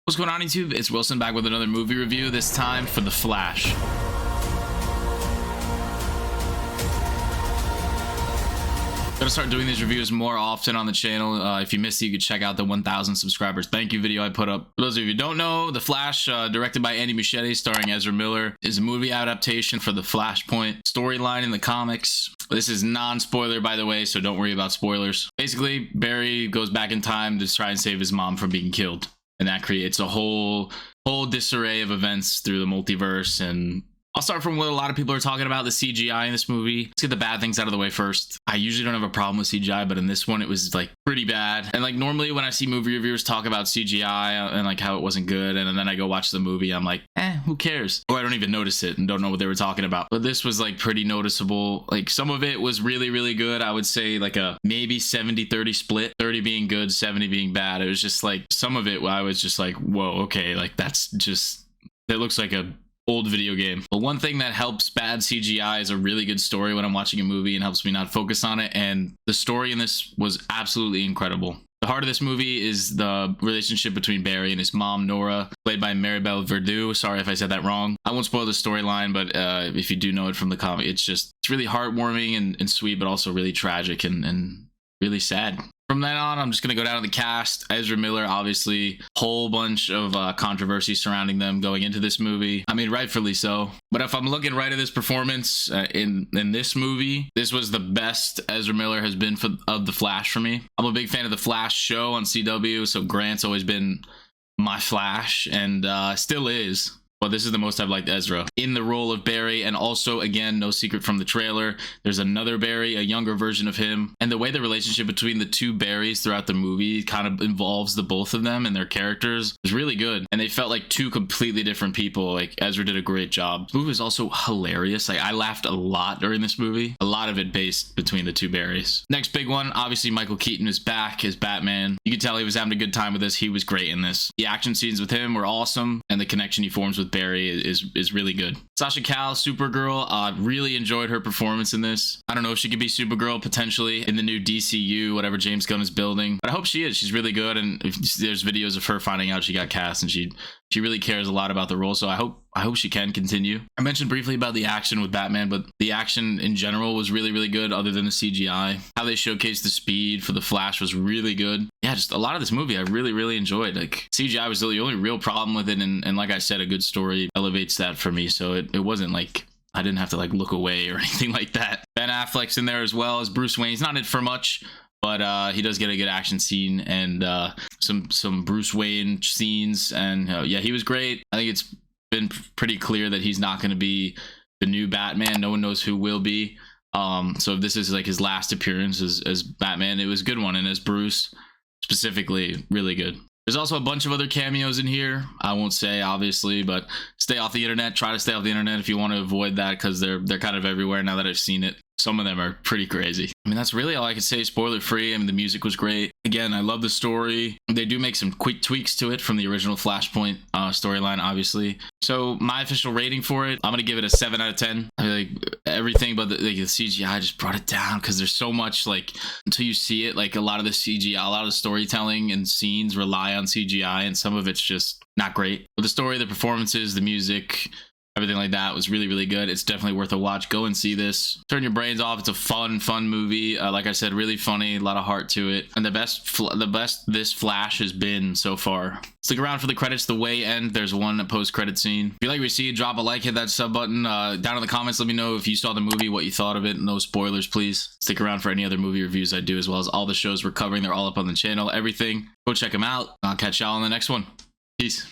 What's going on, YouTube? It's Wilson back with another movie review, this time for The Flash. Gonna start doing these reviews more often on the channel. If you missed it, you could check out the 1,000 subscribers thank you video I put up. For those of you who don't know, The Flash, directed by Andy Muschietti, starring Ezra Miller, is a movie adaptation for the Flashpoint storyline in the comics. This is non-spoiler, by the way, so don't worry about spoilers. Basically, Barry goes back in time to try and save his mom from being killed, and that creates a whole disarray of events through the multiverse. And I'll start from what a lot of people are talking about, the CGI in this movie. Let's get the bad things out of the way first. I usually don't have a problem with CGI, but in this one, it was like pretty bad. And like normally when I see movie reviewers talk about CGI and like how it wasn't good, and then I go watch the movie, I'm like, who cares? Or I don't even notice it and don't know what they were talking about. But this was like pretty noticeable. Like some of it was really, really good. I would say like a maybe 70-30 split, 30 being good, 70 being bad. It was just like some of it I was just like, whoa, okay, like that's just, it looks like a old video game. But one thing that helps bad CGI is a really good story when I'm watching a movie and helps me not focus on it. And the story in this was absolutely incredible. The heart of this movie is the relationship between Barry and his mom, Nora, played by Maribel Verdú. Sorry if I said that wrong. I won't spoil the storyline, but if you do know it from the comic, it's really heartwarming and sweet, but also really tragic and really sad. From then on, I'm just going to go down to the cast. Ezra Miller, obviously, whole bunch of controversy surrounding them going into this movie. I mean, rightfully so. But if I'm looking right at this performance in this movie, this was the best Ezra Miller has been of The Flash for me. I'm a big fan of The Flash show on CW, so Grant's always been my Flash, and still is. But this is the most I've liked Ezra in the role of Barry. And also, again, no secret from the trailer, there's another Barry, a younger version of him. And the way the relationship between the two Barrys throughout the movie kind of involves the both of them and their characters is really good. And they felt like two completely different people. Like Ezra did a great job. The movie was also hilarious. Like I laughed a lot during this movie. A lot of it based between the two Barrys. Next big one, obviously Michael Keaton is back as Batman. You could tell he was having a good time with this. He was great in this. The action scenes with him were awesome, and the connection he forms with Barry is really good. Sasha Calle, Supergirl, really enjoyed her performance in this. I don't know if she could be Supergirl potentially in the new DCU, whatever James Gunn is building, but I hope she is. She's really good, and there's videos of her finding out she got cast, and she really cares a lot about the role, so I hope she can continue. I mentioned briefly about the action with Batman, but the action in general was really, really good other than the CGI. How they showcased the speed for the Flash was really good. Yeah, just a lot of this movie I really, really enjoyed. Like CGI was the only real problem with it, and like I said, a good story elevates that for me, so it wasn't like I didn't have to like look away or anything like that. Ben Affleck's in there as well as Bruce Wayne. He's not in it for much, but he does get a good action scene and some Bruce Wayne scenes, and yeah, he was great. I think it's been pretty clear that he's not going to be the new Batman. No one knows who will be. So if this is like his last appearance as Batman, it was a good one, and as Bruce specifically, really good. There's also a bunch of other cameos in here. I won't say, obviously, but stay off the internet. Try to stay off the internet if you want to avoid that, because they're kind of everywhere now that I've seen it. Some of them are pretty crazy. I mean, that's really all I can say, spoiler free. I mean, the music was great. Again, I love the story. They do make some quick tweaks to it from the original Flashpoint storyline, obviously. So my official rating for it, I'm going to give it a 7 out of 10. I mean, like everything but the CGI just brought it down, because there's so much, like, until you see it, like a lot of the CGI, a lot of the storytelling and scenes rely on CGI, and some of it's just not great. But the story, the performances, the music, everything like that was really, really good. It's definitely worth a watch. Go and see this. Turn your brains off. It's a fun movie. Like I said, really funny, a lot of heart to it, and the best this Flash has been so far. Stick around for the credits. The way end, there's one post-credit scene. If you like what you see, drop a like, hit that sub button. Down in the comments, let me know if you saw the movie, what you thought of it. No spoilers, please. Stick around for any other movie reviews I do, as well as all the shows we're covering. They're all up on the channel. Everything. Go check them out. I'll catch y'all on the next one. Peace.